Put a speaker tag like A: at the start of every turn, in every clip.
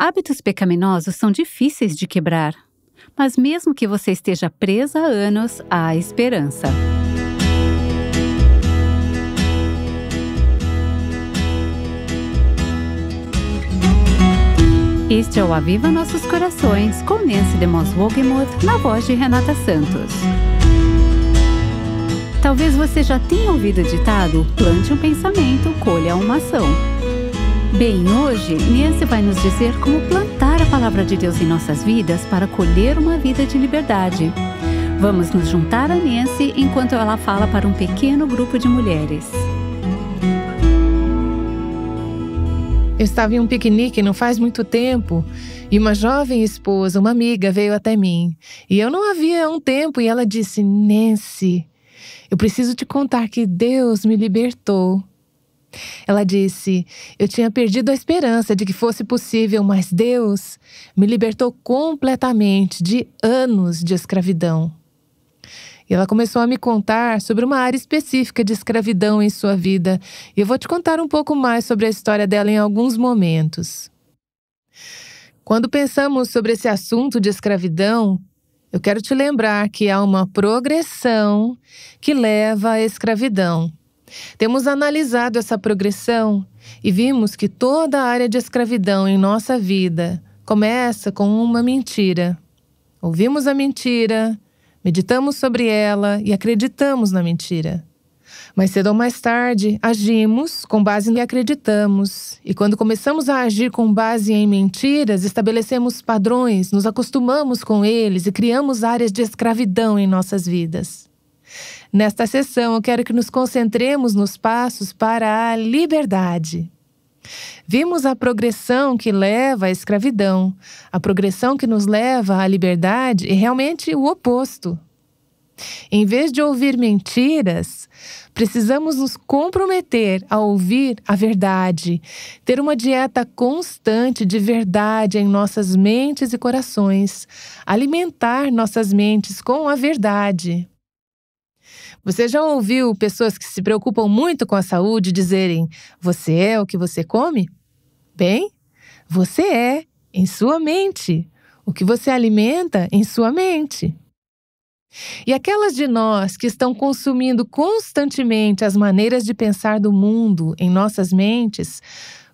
A: Hábitos pecaminosos são difíceis de quebrar, mas mesmo que você esteja presa há anos, há esperança. Este é o Aviva Nossos Corações, com Nancy DeMoss Wolgemuth, na voz de Renata Santos. Talvez você já tenha ouvido o ditado: plante um pensamento, colha uma ação. Bem, hoje, Nancy vai nos dizer como plantar a palavra de Deus em nossas vidas para colher uma vida de liberdade. Vamos nos juntar a Nancy enquanto ela fala para um pequeno grupo de mulheres.
B: Eu estava em um piquenique não faz muito tempo e uma jovem esposa, uma amiga, veio até mim. E eu não a via há um tempo e ela disse: Nancy, eu preciso te contar que Deus me libertou. Ela disse: eu tinha perdido a esperança de que fosse possível, mas Deus me libertou completamente de anos de escravidão. E ela começou a me contar sobre uma área específica de escravidão em sua vida. E eu vou te contar um pouco mais sobre a história dela em alguns momentos. Quando pensamos sobre esse assunto de escravidão, eu quero te lembrar que há uma progressão que leva à escravidão. Temos analisado essa progressão e vimos que toda a área de escravidão em nossa vida começa com uma mentira. Ouvimos a mentira, meditamos sobre ela e acreditamos na mentira. Mais cedo ou mais tarde, agimos com base no que acreditamos. E quando começamos a agir com base em mentiras, estabelecemos padrões, nos acostumamos com eles e criamos áreas de escravidão em nossas vidas. Nesta sessão, eu quero que nos concentremos nos passos para a liberdade. Vimos a progressão que leva à escravidão. A progressão que nos leva à liberdade é realmente o oposto. Em vez de ouvir mentiras, precisamos nos comprometer a ouvir a verdade, ter uma dieta constante de verdade em nossas mentes e corações, alimentar nossas mentes com a verdade. Você já ouviu pessoas que se preocupam muito com a saúde dizerem: você é o que você come? Bem, você é em sua mente, o que você alimenta em sua mente. E aquelas de nós que estão consumindo constantemente as maneiras de pensar do mundo em nossas mentes,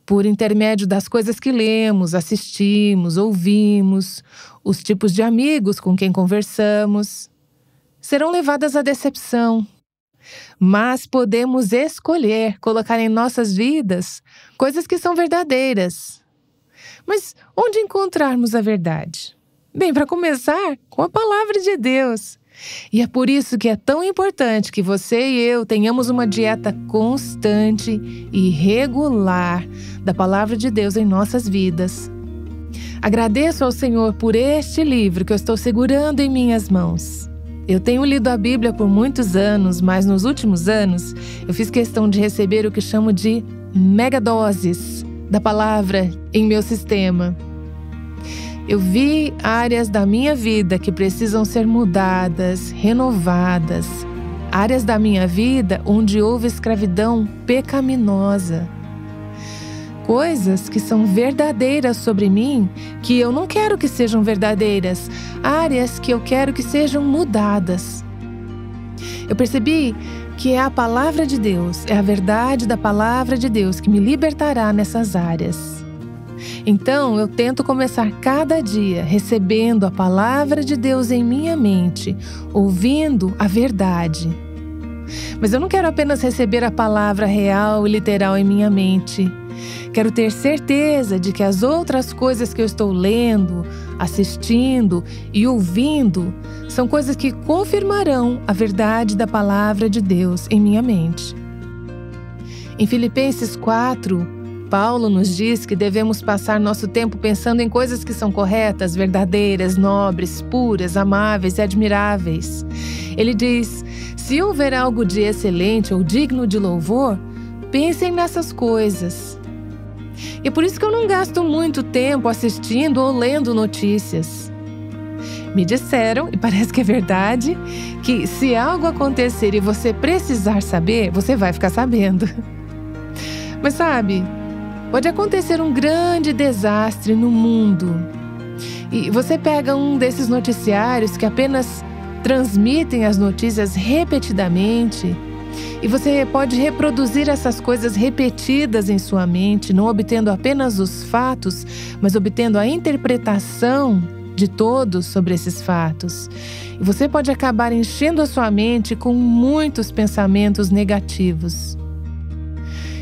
B: por intermédio das coisas que lemos, assistimos, ouvimos, os tipos de amigos com quem conversamos, serão levadas à decepção. Mas podemos escolher colocar em nossas vidas coisas que são verdadeiras. Mas onde encontrarmos a verdade? Bem, para começar, com a palavra de Deus. E é por isso que é tão importante que você e eu tenhamos uma dieta constante e regular da palavra de Deus em nossas vidas. Agradeço ao Senhor por este livro que eu estou segurando em minhas mãos. Eu tenho lido a Bíblia por muitos anos, mas nos últimos anos eu fiz questão de receber o que chamo de megadoses da palavra em meu sistema. Eu vi áreas da minha vida que precisam ser mudadas, renovadas. Áreas da minha vida onde houve escravidão pecaminosa. Coisas que são verdadeiras sobre mim, que eu não quero que sejam verdadeiras. Áreas que eu quero que sejam mudadas. Eu percebi que é a palavra de Deus, é a verdade da palavra de Deus que me libertará nessas áreas. Então, eu tento começar cada dia recebendo a palavra de Deus em minha mente, ouvindo a verdade. Mas eu não quero apenas receber a palavra real e literal em minha mente. Quero ter certeza de que as outras coisas que eu estou lendo, assistindo e ouvindo são coisas que confirmarão a verdade da palavra de Deus em minha mente. Em Filipenses 4, Paulo nos diz que devemos passar nosso tempo pensando em coisas que são corretas, verdadeiras, nobres, puras, amáveis e admiráveis. Ele diz: se houver algo de excelente ou digno de louvor, pensem nessas coisas. E é por isso que eu não gasto muito tempo assistindo ou lendo notícias. Me disseram, e parece que é verdade, que se algo acontecer e você precisar saber, você vai ficar sabendo. Mas sabe, Pode acontecer um grande desastre no mundo. E você pega um desses noticiários que apenas transmitem as notícias repetidamente, e você pode reproduzir essas coisas repetidas em sua mente, não obtendo apenas os fatos, mas obtendo a interpretação de todos sobre esses fatos. E você pode acabar enchendo a sua mente com muitos pensamentos negativos.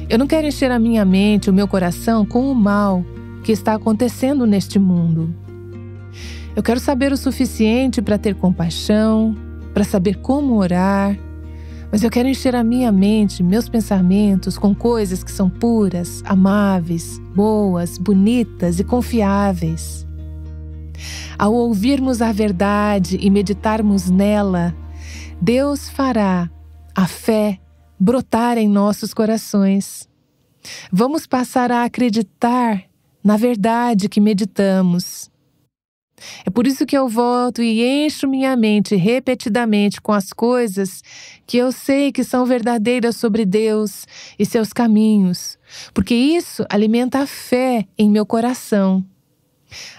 B: Eu não quero encher a minha mente, o meu coração, com o mal que está acontecendo neste mundo. Eu quero saber o suficiente para ter compaixão, para saber como orar, mas eu quero encher a minha mente, meus pensamentos, com coisas que são puras, amáveis, boas, bonitas e confiáveis. Ao ouvirmos a verdade e meditarmos nela, Deus fará a fé brotar em nossos corações. Vamos passar a acreditar na verdade que meditamos. É por isso que eu volto e encho minha mente repetidamente com as coisas que eu sei que são verdadeiras sobre Deus e seus caminhos, porque isso alimenta a fé em meu coração.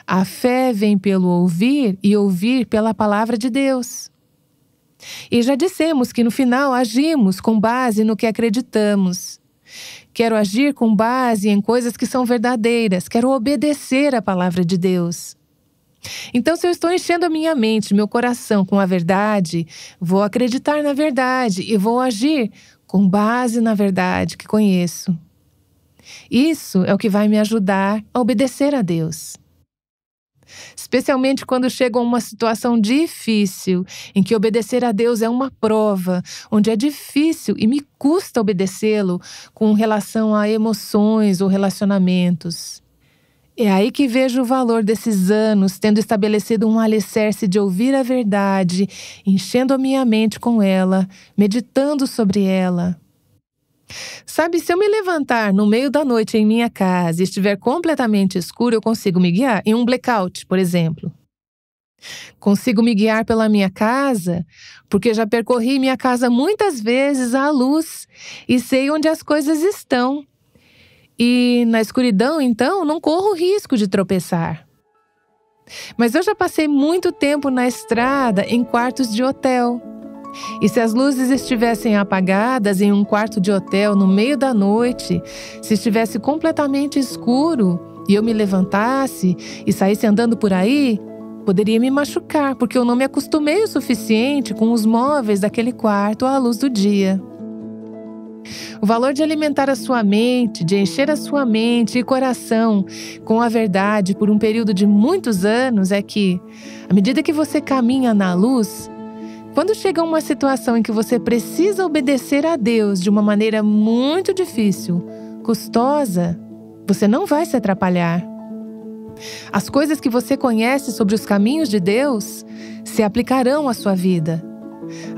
B: A fé vem pelo ouvir e ouvir pela palavra de Deus. E já dissemos que no final agimos com base no que acreditamos. Quero agir com base em coisas que são verdadeiras, quero obedecer à palavra de Deus. Então, se eu estou enchendo a minha mente, meu coração com a verdade, vou acreditar na verdade e vou agir com base na verdade que conheço. Isso é o que vai me ajudar a obedecer a Deus. Especialmente quando chego a uma situação difícil, em que obedecer a Deus é uma prova, onde é difícil e me custa obedecê-lo com relação a emoções ou relacionamentos. É aí que vejo o valor desses anos tendo estabelecido um alicerce de ouvir a verdade, enchendo a minha mente com ela, meditando sobre ela. Sabe, se eu me levantar no meio da noite em minha casa e estiver completamente escuro, eu consigo me guiar em um blackout, por exemplo. Consigo me guiar pela minha casa, porque já percorri minha casa muitas vezes à luz e sei onde as coisas estão. E na escuridão, então, não corro risco de tropeçar. Mas eu já passei muito tempo na estrada em quartos de hotel. E se as luzes estivessem apagadas em um quarto de hotel no meio da noite, se estivesse completamente escuro e eu me levantasse e saísse andando por aí, poderia me machucar, porque eu não me acostumei o suficiente com os móveis daquele quarto à luz do dia. O valor de alimentar a sua mente, de encher a sua mente e coração com a verdade por um período de muitos anos é que, à medida que você caminha na luz, quando chega uma situação em que você precisa obedecer a Deus de uma maneira muito difícil, custosa, você não vai se atrapalhar. As coisas que você conhece sobre os caminhos de Deus se aplicarão à sua vida.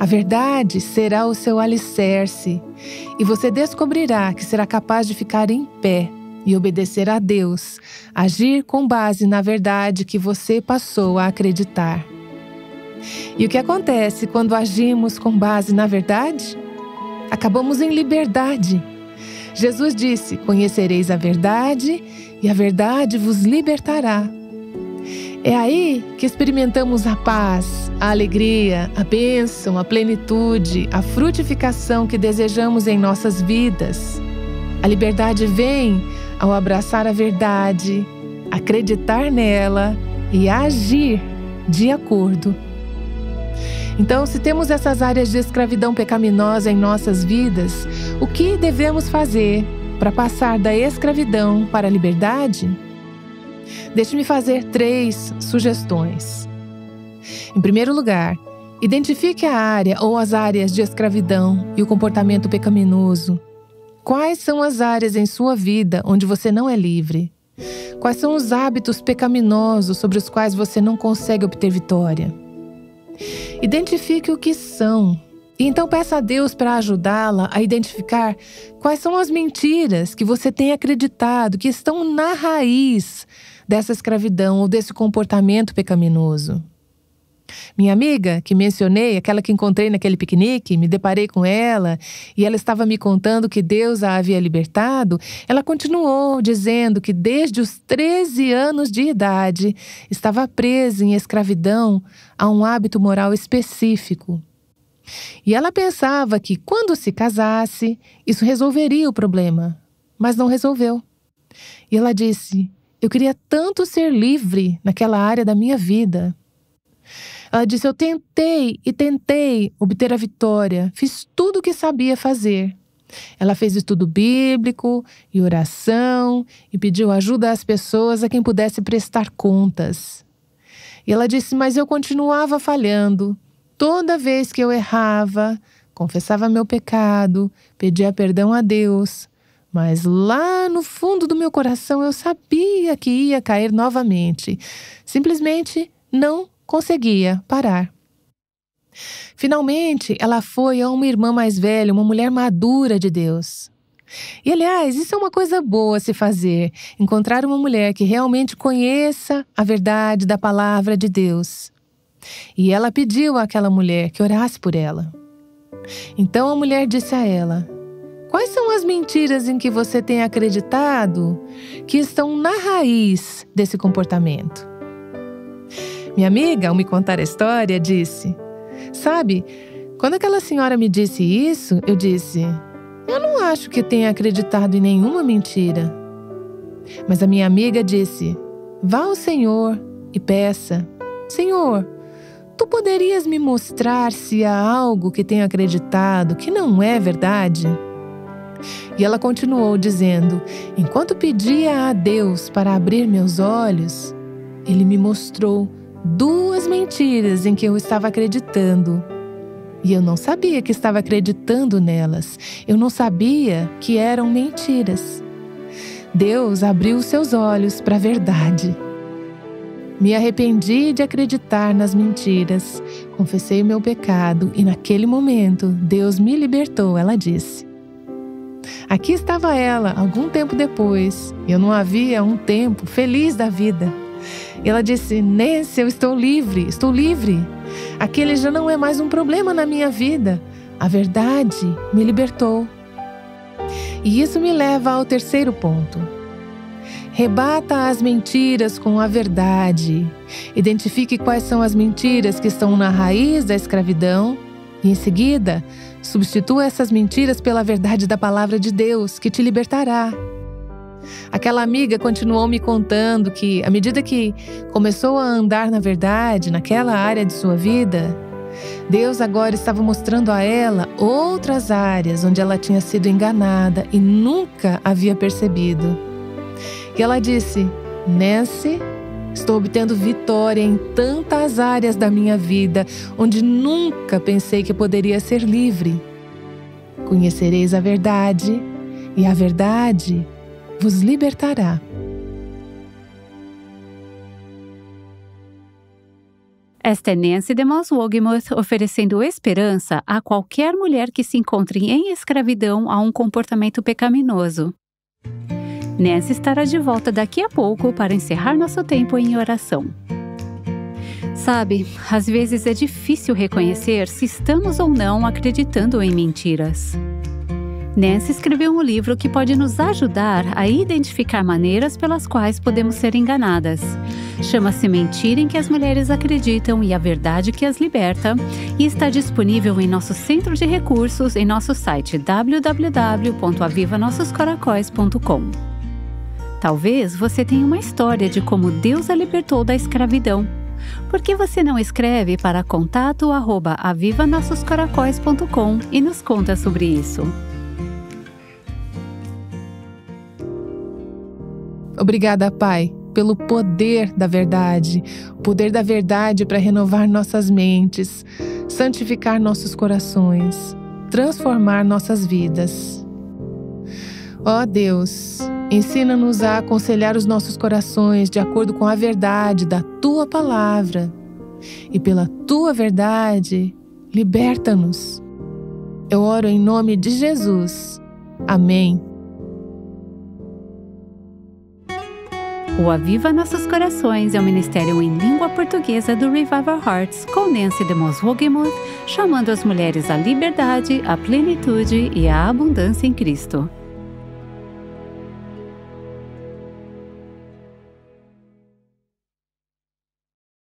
B: A verdade será o seu alicerce e você descobrirá que será capaz de ficar em pé e obedecer a Deus, agir com base na verdade que você passou a acreditar. E o que acontece quando agimos com base na verdade? Acabamos em liberdade. Jesus disse: "Conhecereis a verdade e a verdade vos libertará." É aí que experimentamos a paz, a alegria, a bênção, a plenitude, a frutificação que desejamos em nossas vidas. A liberdade vem ao abraçar a verdade, acreditar nela e agir de acordo. Então, se temos essas áreas de escravidão pecaminosa em nossas vidas, o que devemos fazer para passar da escravidão para a liberdade? Deixe-me fazer 3 sugestões. Em primeiro lugar, identifique a área ou as áreas de escravidão e o comportamento pecaminoso. Quais são as áreas em sua vida onde você não é livre? Quais são os hábitos pecaminosos sobre os quais você não consegue obter vitória? Identifique o que são. E então peça a Deus para ajudá-la a identificar quais são as mentiras que você tem acreditado que estão na raiz dessa escravidão ou desse comportamento pecaminoso. Minha amiga, que mencionei, aquela que encontrei naquele piquenique, me deparei com ela e ela estava me contando que Deus a havia libertado. Ela continuou dizendo que desde os 13 anos de idade estava presa em escravidão a um hábito moral específico. E ela pensava que quando se casasse, isso resolveria o problema, mas não resolveu. E ela disse: eu queria tanto ser livre naquela área da minha vida. Ela disse: eu tentei e tentei obter a vitória, fiz tudo o que sabia fazer. Ela fez estudo bíblico e oração e pediu ajuda às pessoas a quem pudesse prestar contas. E ela disse: mas eu continuava falhando. Toda vez que eu errava, confessava meu pecado, pedia perdão a Deus. Mas lá no fundo do meu coração eu sabia que ia cair novamente. Simplesmente não conseguia parar. Finalmente, ela foi a uma irmã mais velha, uma mulher madura de Deus. E, aliás, isso é uma coisa boa a se fazer, encontrar uma mulher que realmente conheça a verdade da palavra de Deus. E ela pediu àquela mulher que orasse por ela. Então a mulher disse a ela: quais são as mentiras em que você tem acreditado que estão na raiz desse comportamento? Minha amiga, ao me contar a história, disse: sabe, quando aquela senhora me disse isso, eu disse: eu não acho que tenha acreditado em nenhuma mentira. Mas a minha amiga disse: vá ao Senhor e peça: Senhor, tu poderias me mostrar se há algo que tenho acreditado que não é verdade? E ela continuou dizendo: enquanto pedia a Deus para abrir meus olhos, Ele me mostrou 2 mentiras em que eu estava acreditando. E eu não sabia que estava acreditando nelas. Eu não sabia que eram mentiras. Deus abriu os seus olhos para a verdade. Me arrependi de acreditar nas mentiras. Confessei o meu pecado e naquele momento Deus me libertou, ela disse. Aqui estava ela, algum tempo depois. Eu não havia um tempo feliz da vida. E ela disse: Nancy, eu estou livre, estou livre. Aquele já não é mais um problema na minha vida. A verdade me libertou. E isso me leva ao terceiro ponto. Rebata as mentiras com a verdade. Identifique quais são as mentiras que estão na raiz da escravidão e, em seguida, substitua essas mentiras pela verdade da palavra de Deus, que te libertará. Aquela amiga continuou me contando que, à medida que começou a andar na verdade, naquela área de sua vida, Deus agora estava mostrando a ela outras áreas onde ela tinha sido enganada e nunca havia percebido. E ela disse: Nancy, estou obtendo vitória em tantas áreas da minha vida onde nunca pensei que poderia ser livre. Conhecereis a verdade e a verdade vos libertará.
A: Esta é Nancy DeMoss Wogemuth oferecendo esperança a qualquer mulher que se encontre em escravidão a um comportamento pecaminoso. Nancy estará de volta daqui a pouco para encerrar nosso tempo em oração. Sabe, às vezes é difícil reconhecer se estamos ou não acreditando em mentiras. Nancy escreveu um livro que pode nos ajudar a identificar maneiras pelas quais podemos ser enganadas. Chama-se Mentira em que as Mulheres Acreditam e a Verdade que as Liberta e está disponível em nosso centro de recursos em nosso site www.avivanossoscoracóis.com. Talvez você tenha uma história de como Deus a libertou da escravidão. Por que você não escreve para contato@avivanossoscoracóis.com e nos conta sobre isso?
B: Obrigada, Pai, pelo poder da verdade. O poder da verdade para renovar nossas mentes, santificar nossos corações, transformar nossas vidas. Ó Deus, ensina-nos a aconselhar os nossos corações de acordo com a verdade da Tua palavra. E pela Tua verdade, liberta-nos. Eu oro em nome de Jesus. Amém.
A: O Aviva Nossos Corações é um ministério em língua portuguesa do Revival Hearts, com Nancy DeMoss Wogemuth, chamando as mulheres à liberdade, à plenitude e à abundância em Cristo.